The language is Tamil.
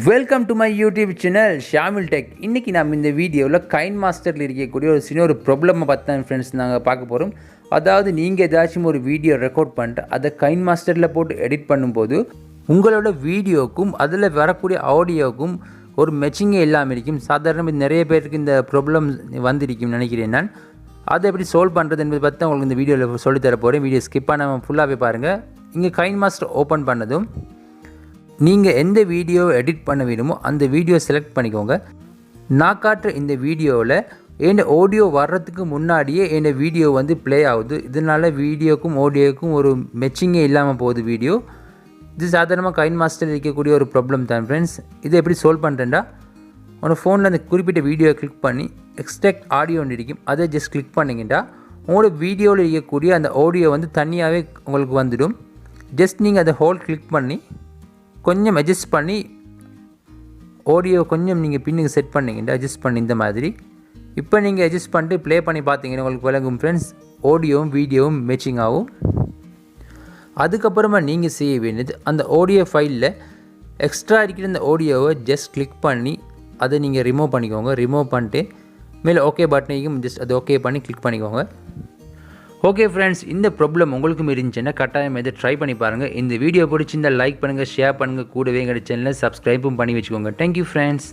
Welcome to my YouTube channel Shamil tech. இன்றைக்கி நம்ம இந்த வீடியோவில் கைன்மாஸ்டரில் இருக்கக்கூடிய ஒரு சின்ன ப்ராப்ளமை பார்த்து தான் ஃப்ரெண்ட்ஸ் நாங்கள் பார்க்க போகிறோம். அதாவது நீங்கள் ஏதாச்சும் ஒரு வீடியோ ரெக்கார்ட் பண்ணிட்டு அதை கைன்மாஸ்டரில் போட்டு எடிட் பண்ணும்போது உங்களோட வீடியோக்கும் அதில் வரக்கூடிய ஆடியோக்கும் ஒரு மேட்சிங்கே இல்லாமல் இருக்கும். சாதாரணமாக நிறைய பேருக்கு இந்த ப்ராப்ளம் வந்திருக்கும் நினைக்கிறேன் நான். அதை எப்படி சால்வ் பண்ணுறது என்பதை பற்றி தான் உங்களுக்கு இந்த வீடியோவில் சொல்லித்தர போகிறேன். வீடியோ ஸ்கிப் பண்ணாமல் ஃபுல்லாகவே பாருங்கள். இங்கே கைன்மாஸ்டர் ஓப்பன் பண்ணதும் நீங்கள் எந்த வீடியோவை எடிட் பண்ண வேணுமோ அந்த வீடியோ செலக்ட் பண்ணிக்கோங்க. நான் காட்டுற இந்த வீடியோவில் என் ஆடியோ வர்றதுக்கு முன்னாடியே என் வீடியோ ப்ளே ஆகுது. இதனால் வீடியோக்கும் ஆடியோக்கும் ஒரு மேட்சிங்கே இல்லாமல் போகுது வீடியோ. இது சாதாரணமாக கைன்மாஸ்டர் இருக்கக்கூடிய ஒரு ப்ராப்ளம் தான் ஃப்ரெண்ட்ஸ். இதை எப்படி சால்வ் பண்ணுறேன்டா, உங்கள் ஃபோனில் அந்த குறிப்பிட்ட வீடியோவை கிளிக் பண்ணி எக்ஸ்ட்ராக்ட் ஆடியோ ஒன்று இருக்கும், அதை ஜஸ்ட் கிளிக் பண்ணிக்கிட்டா உங்களோட வீடியோவில் இருக்கக்கூடிய அந்த ஆடியோ தனியாகவே உங்களுக்கு வந்துடும். ஜஸ்ட் நீங்கள் அதை ஹோல் கிளிக் பண்ணி கொஞ்சம் அட்ஜஸ்ட் பண்ணி ஆடியோ கொஞ்சம் நீங்கள் பின்னுக்கு செட் பண்ணிக்கிட்டு அட்ஜஸ்ட் பண்ணி இந்த மாதிரி இப்போ நீங்கள் அட்ஜஸ்ட் பண்ணிட்டு ப்ளே பண்ணி பார்த்தீங்கன்னா உங்களுக்கு விளங்கும் ஃப்ரெண்ட்ஸ், ஆடியோவும் வீடியோவும் மேட்சிங் ஆகும். அதுக்கப்புறமா நீங்கள் செய்ய வேண்டியது அந்த ஆடியோ ஃபைலில் எக்ஸ்ட்ரா இருக்கிற அந்த ஆடியோவை ஜஸ்ட் கிளிக் பண்ணி அதை நீங்கள் ரிமூவ் பண்ணிக்கோங்க. ரிமூவ் பண்ணிட்டு மேலே ஓகே பட்டனையும் ஜஸ்ட் அது ஓகே பண்ணி கிளிக் பண்ணிக்கோங்க. ஓகே ஃப்ரெண்ட்ஸ், இந்த ப்ராப்ளம் உங்களுக்கும் இருந்துச்சுன்னா கட்டாயம் இதை ட்ரை பண்ணி பாருங்கள். இந்த வீடியோ பிடிச்சிருந்தால் லைக் பண்ணுங்கள், ஷேர் பண்ணுங்கள், கூடவே எங்கள் சேனலை சப்ஸ்கிரைபும் பண்ணி வச்சுக்கோங்க. Thank you friends.